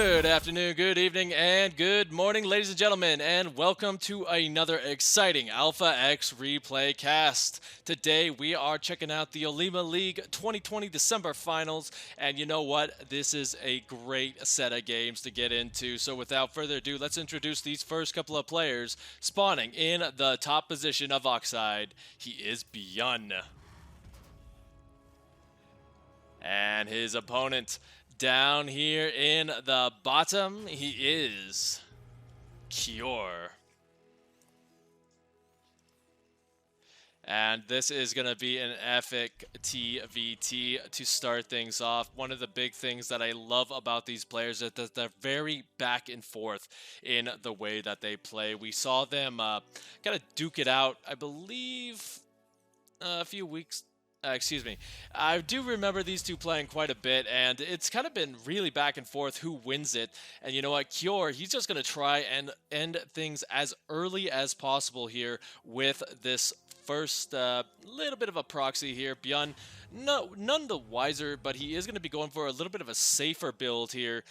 Good afternoon, good evening, and good morning, ladies and gentlemen, and welcome to another exciting Alpha X replay cast. Today we are checking out the OlimoLeague 2020 December Finals, and you know what? This is a great set of games to get into. So without further ado, let's introduce these first couple of players. Spawning in the top position of Oxide, he is BYUN. And his opponent down here in the bottom, he is Cure. And this is going to be an epic TVT to start things off. One of the big things that I love about these players is that they're very back and forth in the way that they play. We saw them kind of duke it out, I believe, a few weeks. Excuse me. I do remember these two playing quite a bit, and it's kind of been really back and forth who wins it. And you know what? Cure, he's just going to try and end things as early as possible here with this first little bit of a proxy here. BYUN, none the wiser, but he is going to be going for a little bit of a safer build here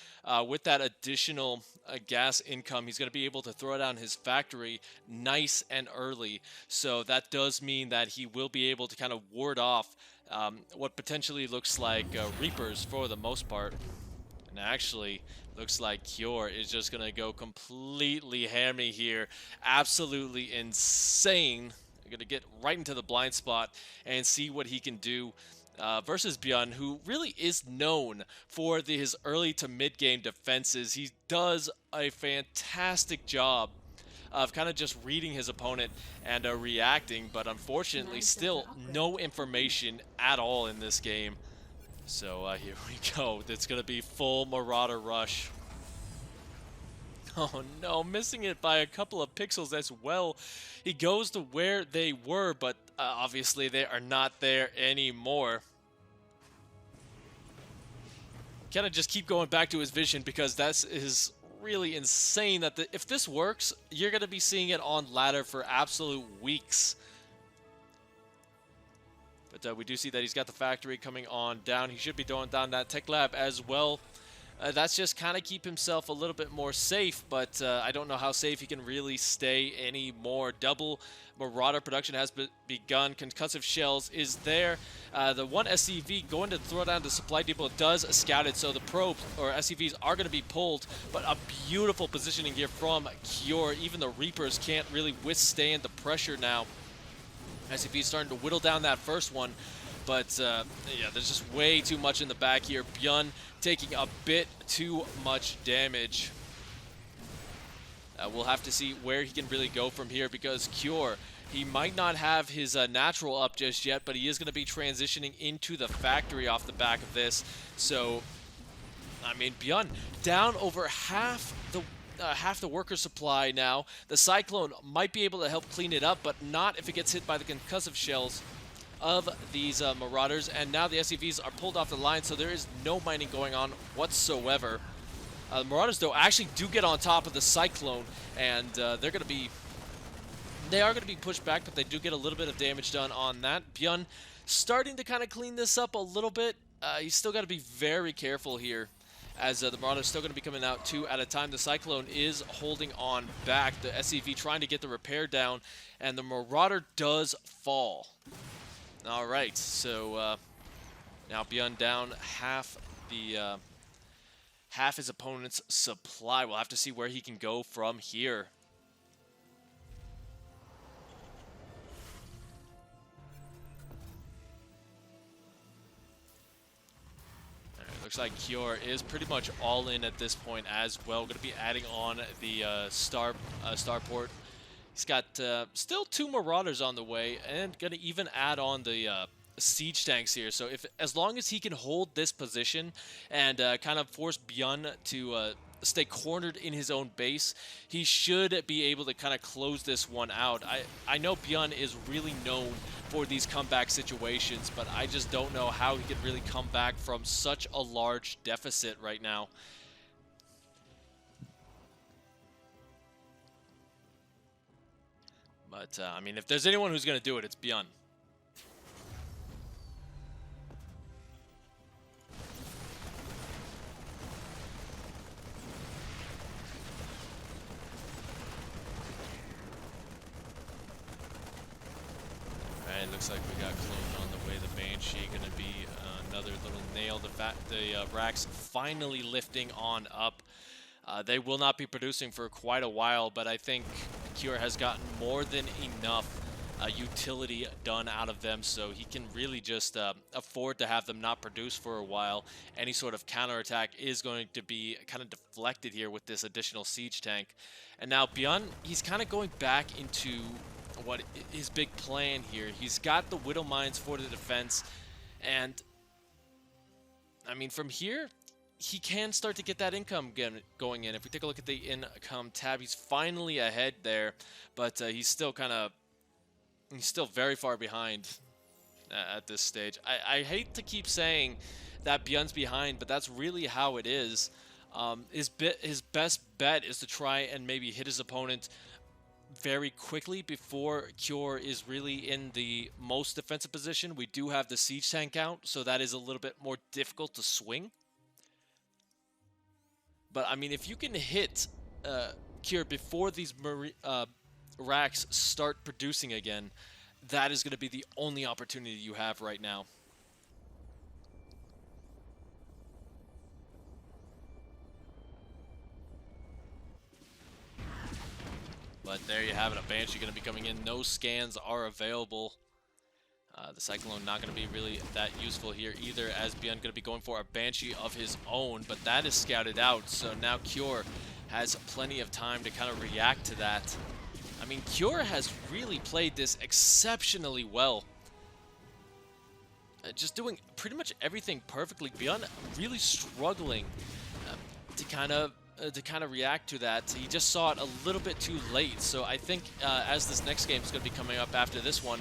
with that additional gas income. He's going to be able to throw down his factory nice and early. So that does mean that he will be able to kind of ward off what potentially looks like Reapers for the most part. And actually, looks like Cure is just going to go completely hammy here. Absolutely insane. Going to get right into the blind spot and see what he can do versus BYUN, who really is known for his early to mid-game defenses. He does a fantastic job of kind of just reading his opponent and reacting, but unfortunately still no information at all in this game. So here we go. It's going to be full Marauder rush. Oh no, missing it by a couple of pixels as well. He goes to where they were, but obviously they are not there anymore. Kind of just keep going back to his vision because that is really insane that if this works, you're going to be seeing it on ladder for absolute weeks. But we do see that he's got the factory coming on down. He should be throwing down that tech lab as well. That's just kind of keep himself a little bit more safe, but I don't know how safe he can really stay anymore. Double Marauder production has begun. Concussive Shells is there. The one SCV going to throw down the supply depot does scout it, so the probes or SCVs are going to be pulled, but a beautiful positioning here from Cure. Even the Reapers can't really withstand the pressure now. SCV starting to whittle down that first one. But, yeah, there's just way too much in the back here. BYUN taking a bit too much damage. We'll have to see where he can really go from here because Cure, he might not have his natural up just yet, but he is going to be transitioning into the factory off the back of this. So, I mean, BYUN down over half the worker supply now. The Cyclone might be able to help clean it up, but not if it gets hit by the concussive shells of these Marauders, and now the SCVs are pulled off the line, so there is no mining going on whatsoever. The Marauders, though, actually do get on top of the Cyclone, and they are going to be pushed back, but they do get a little bit of damage done on that. BYUN starting to kind of clean this up a little bit. He's still got to be very careful here, as the Marauders still going to be coming out 2 at a time. The Cyclone is holding on back. The SCV trying to get the repair down, and the Marauder does fall. All right, so now BYUN down half his opponent's supply. We'll have to see where he can go from here. All right, looks like Cure is pretty much all in at this point as well. Going to be adding on the starport. He's got still 2 Marauders on the way, and going to even add on the siege tanks here. So as long as he can hold this position and kind of force BYUN to stay cornered in his own base, he should be able to kind of close this one out. I know BYUN is really known for these comeback situations, but I just don't know how he could really come back from such a large deficit right now. But, I mean, if there's anyone who's going to do it, it's BYUN. looks like we got cloned on the way. The Banshee gonna be another little nail. The Rax finally lifting on up. They will not be producing for quite a while, but I think Cure has gotten more than enough utility done out of them, so he can really just afford to have them not produce for a while. Any sort of counterattack is going to be kind of deflected here with this additional siege tank. And now BYUN, he's kind of going back into what his big plan here. He's got the Widow Mines for the defense, and I mean, from here, he can start to get that income going in. If we take a look at the income tab, he's finally ahead there, but he's still very far behind at this stage. I hate to keep saying that BYUN's behind, but that's really how it is. His best bet is to try and maybe hit his opponent very quickly before Cure is really in the most defensive position. We do have the siege tank out, so that is a little bit more difficult to swing. But I mean, if you can hit Cure before these racks start producing again, that is going to be the only opportunity you have right now. But there you have it, a Banshee going to be coming in. No scans are available. The Cyclone not going to be really that useful here either, as BYUN going to be going for a Banshee of his own, but that is scouted out, so now Cure has plenty of time to kind of react to that. I mean, Cure has really played this exceptionally well. Just doing pretty much everything perfectly. BYUN really struggling to kind of react to that. He just saw it a little bit too late. So I think as this next game is going to be coming up after this one,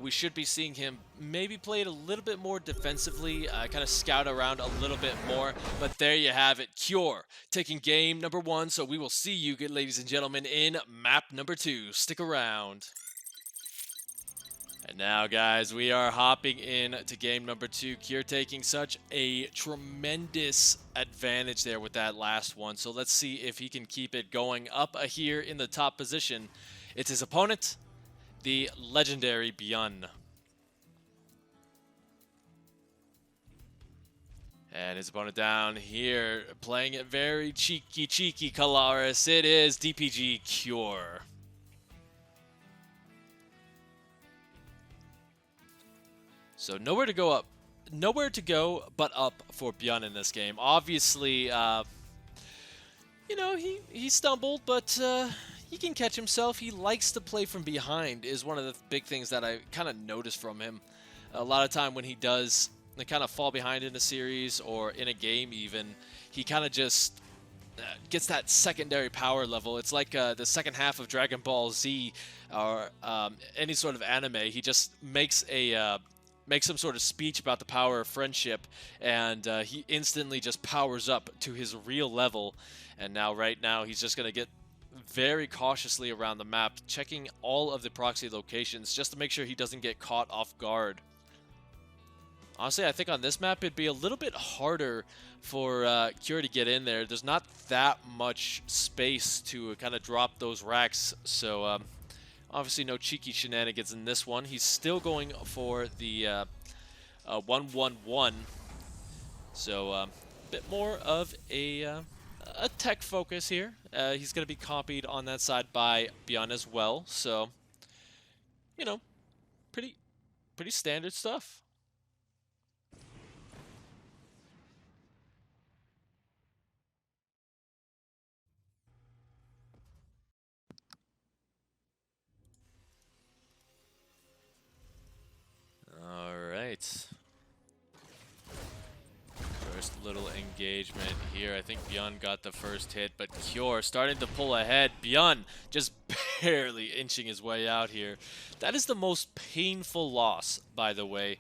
we should be seeing him maybe play it a little bit more defensively, kind of scout around a little bit more. But there you have it, Cure taking game number 1. So we will see you, good ladies and gentlemen, in map number 2. Stick around. And now, guys, we are hopping in to game number 2. Cure taking such a tremendous advantage there with that last one. So let's see if he can keep it going up here in the top position. It's his opponent, the legendary BYUN. And his opponent down here, playing it very cheeky, Kalaris. It is DPG Cure. So nowhere to go but up for BYUN in this game. Obviously, you know, he stumbled, but he can catch himself. He likes to play from behind is one of the big things that I kind of noticed from him. A lot of time when he does kind of fall behind in a series or in a game even, he kind of just gets that secondary power level. It's like the second half of Dragon Ball Z or any sort of anime. He just makes some sort of speech about the power of friendship, and he instantly just powers up to his real level. And now, right now, he's just going to get very cautiously around the map, checking all of the proxy locations just to make sure he doesn't get caught off guard. Honestly, I think on this map, it'd be a little bit harder for Cure to get in there. There's not that much space to kind of drop those racks, so obviously no cheeky shenanigans in this one. He's still going for the 1-1-1, so a bit more of a tech focus here. He's going to be copied on that side by BYUN as well, so, you know, pretty standard stuff. Alright. First little engagement here. I think BYUN got the first hit, but Cure starting to pull ahead. BYUN just barely inching his way out here. That is the most painful loss, by the way,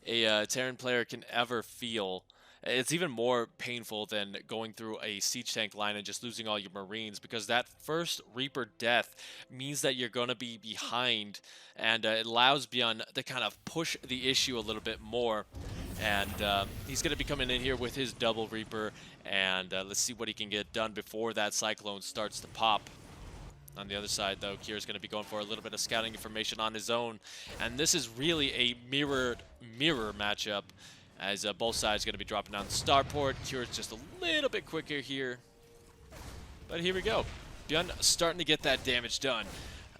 a Terran player can ever feel. It's even more painful than going through a siege tank line and just losing all your Marines, because that first Reaper death means that you're going to be behind, and it allows BYUN to kind of push the issue a little bit more. And he's going to be coming in here with his double Reaper, and let's see what he can get done before that Cyclone starts to pop. On the other side, though, Kier's going to be going for a little bit of scouting information on his own. And this is really a mirror matchup, as both sides are going to be dropping down the starport. Kier's just a little bit quicker here. But here we go. BYUN starting to get that damage done.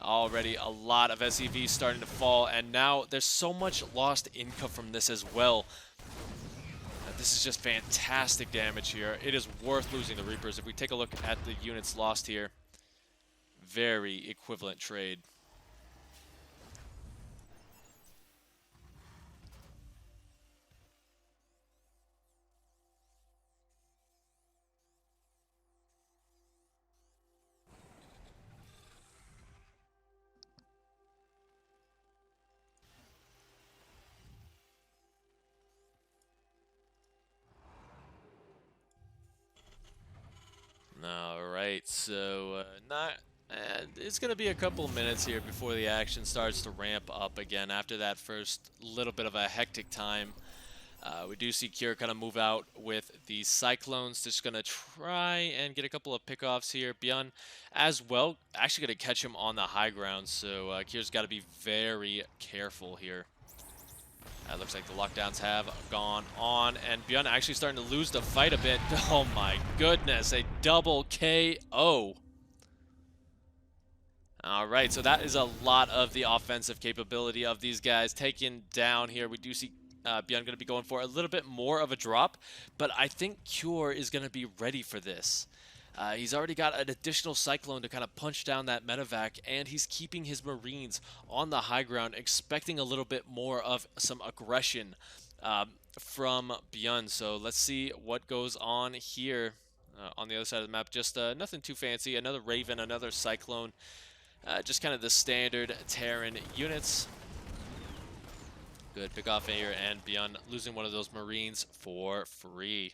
Already a lot of SEVs starting to fall, and now there's so much lost income from this as well. This is just fantastic damage here. It is worth losing the Reapers. If we take a look at the units lost here, very equivalent trade. All right, so it's going to be a couple of minutes here before the action starts to ramp up again after that first little bit of a hectic time. We do see Kier kind of move out with the Cyclones. Just going to try and get a couple of pickoffs here. BYUN as well, actually going to catch him on the high ground, so Kier's got to be very careful here. Looks like the lockdowns have gone on, and BYUN actually starting to lose the fight a bit. Oh my goodness, a double KO. All right, so that is a lot of the offensive capability of these guys taken down here. We do see BYUN going to be going for a little bit more of a drop, but I think Cure is going to be ready for this. He's already got an additional Cyclone to kind of punch down that medevac, and he's keeping his Marines on the high ground, expecting a little bit more of some aggression from BYUN. So let's see what goes on here on the other side of the map. Just nothing too fancy. Another Raven, another Cyclone. Just kind of the standard Terran units. Good pick off here, and BYUN losing one of those Marines for free.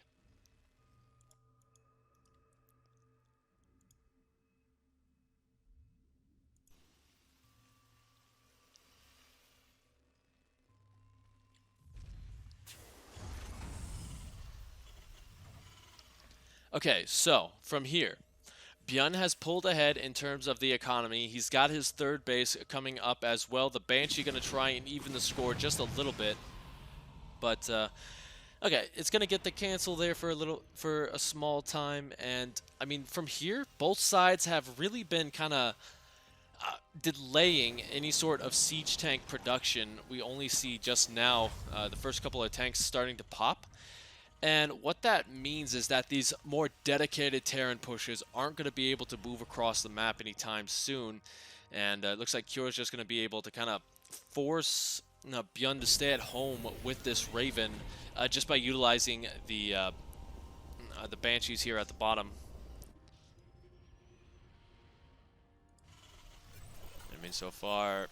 Okay, so from here, BYUN has pulled ahead in terms of the economy. He's got his third base coming up as well. The Banshee going to try and even the score just a little bit. But, okay, it's going to get the cancel there for a small time. And, I mean, from here, both sides have really been kind of delaying any sort of siege tank production. We only see just now the first couple of tanks starting to pop. And what that means is that these more dedicated Terran pushes aren't going to be able to move across the map anytime soon. And it looks like Cure is just going to be able to kind of force BYUN to stay at home with this Raven just by utilizing the Banshees here at the bottom. I mean, so far,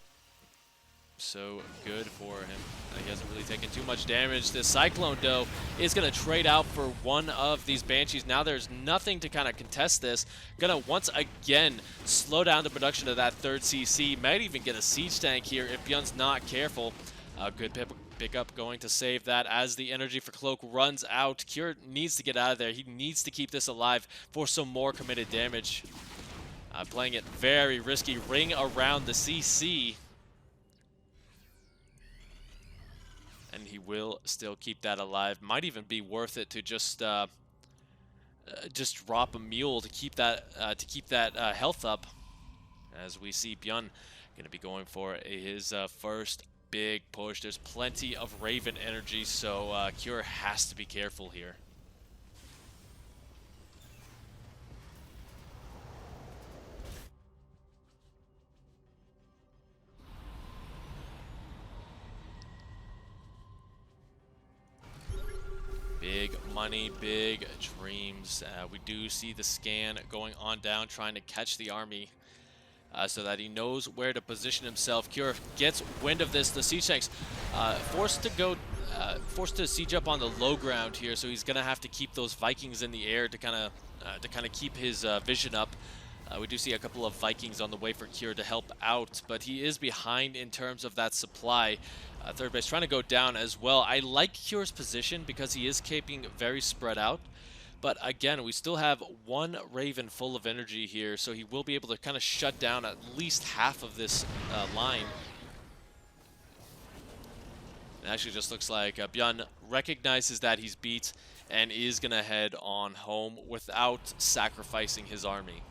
so good for him. He hasn't really taken too much damage. This Cyclone, though, is going to trade out for one of these Banshees. Now there's nothing to kind of contest this. Going to once again slow down the production of that third CC. Might even get a siege tank here if BYUN's not careful. Good pickup going to save that as the energy for Cloak runs out. Cure needs to get out of there. He needs to keep this alive for some more committed damage. Playing it very risky. Ring around the CC. And he will still keep that alive. Might even be worth it to just drop a mule to keep that health up. As we see BYUN going to be going for his first big push. There's plenty of Raven energy, so Cure has to be careful here. Big money, big dreams. We do see the scan going on down, trying to catch the army so that he knows where to position himself. Cure gets wind of this. The siege tanks forced to siege up on the low ground here, so he's gonna have to keep those Vikings in the air to kind of keep his vision up. We do see a couple of Vikings on the way for Cure to help out, but he is behind in terms of that supply. Third base trying to go down as well. I like Cure's position because he is keeping very spread out, But again, we still have one Raven full of energy here, so he will be able to kind of shut down at least half of this line. It actually just looks like BYUN recognizes that he's beat and is going to head on home without sacrificing his army.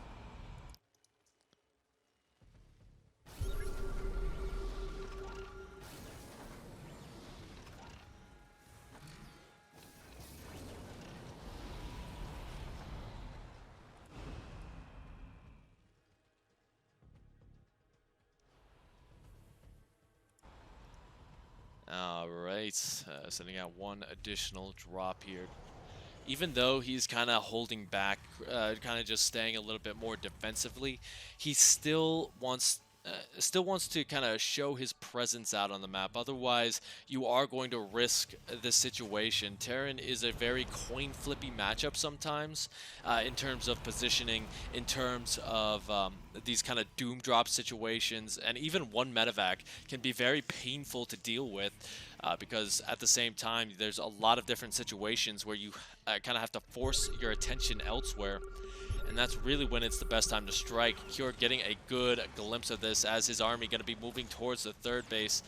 All right, sending out one additional drop here. Even though he's kind of holding back, kind of just staying a little bit more defensively, he still wants to kind of show his presence out on the map. Otherwise, you are going to risk this situation. Terran is a very coin-flippy matchup sometimes in terms of positioning, in terms of these kind of doom drop situations, and even one medevac can be very painful to deal with. Because at the same time, there's a lot of different situations where you kind of have to force your attention elsewhere. And that's really when it's the best time to strike. Cure getting a good glimpse of this as his army going to be moving towards the third base.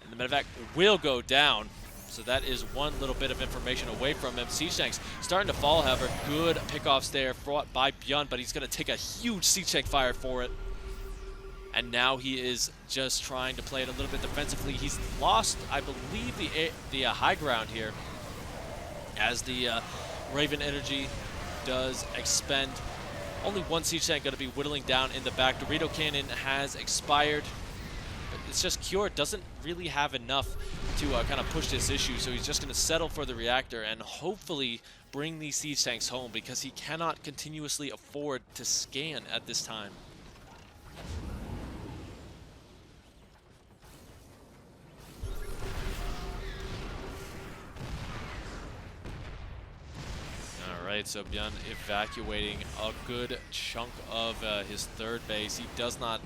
And the medevac will go down. So that is one little bit of information away from him. Siege tanks starting to fall, however. Good pickoffs there brought by BYUN, but he's going to take a huge siege tank fire for it. And now he is just trying to play it a little bit defensively. He's lost, I believe, the high ground here as the Raven energy does expend. Only one siege tank going to be whittling down in the back. Dorito cannon has expired. But it's just Cure doesn't really have enough to kind of push this issue, so he's just going to settle for the reactor and hopefully bring these siege tanks home because he cannot continuously afford to scan at this time. Alright, so BYUN evacuating a good chunk of his third base. He does not,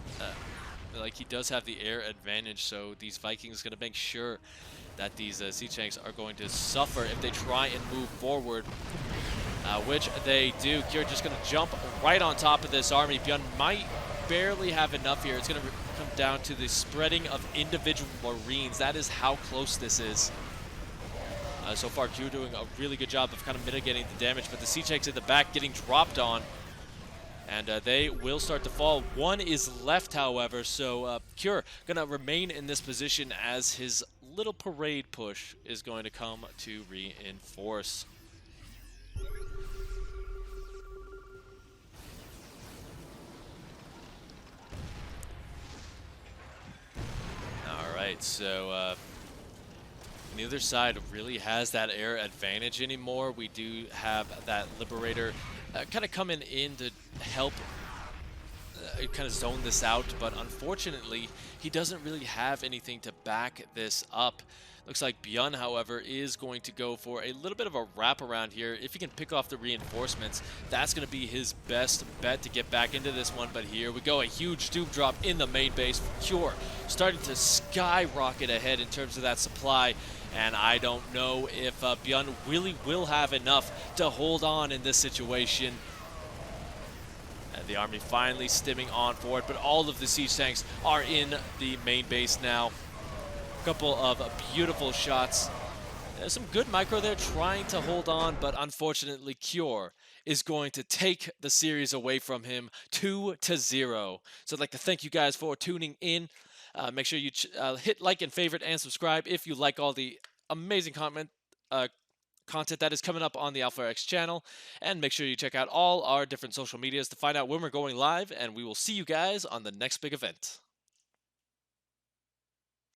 he does have the air advantage, so these Vikings are going to make sure that these siege tanks are going to suffer if they try and move forward, which they do. Cure just going to jump right on top of this army. BYUN might barely have enough here. It's going to come down to the spreading of individual Marines. That is how close this is. So far, Q doing a really good job of kind of mitigating the damage, but the siege tanks in the back getting dropped on, and they will start to fall. One is left, however, so Cure going to remain in this position as his little parade push is going to come to reinforce. All right, so neither side really has that air advantage anymore. We do have that Liberator kind of coming in to help kind of zone this out, but unfortunately, he doesn't really have anything to back this up. Looks like BYUN, however, is going to go for a little bit of a wraparound here. If he can pick off the reinforcements, that's going to be his best bet to get back into this one. But here we go, a huge doom drop in the main base. Cure starting to skyrocket ahead in terms of that supply. And I don't know if BYUN really will have enough to hold on in this situation. And the army finally stimming on forward, but all of the siege tanks are in the main base now. A couple of beautiful shots. There's some good micro there trying to hold on, but unfortunately Cure is going to take the series away from him 2-0. So I'd like to thank you guys for tuning in. Make sure you hit like and favorite and subscribe if you like all the amazing content that is coming up on the Alpha X channel. And make sure you check out all our different social medias to find out when we're going live. And we will see you guys on the next big event.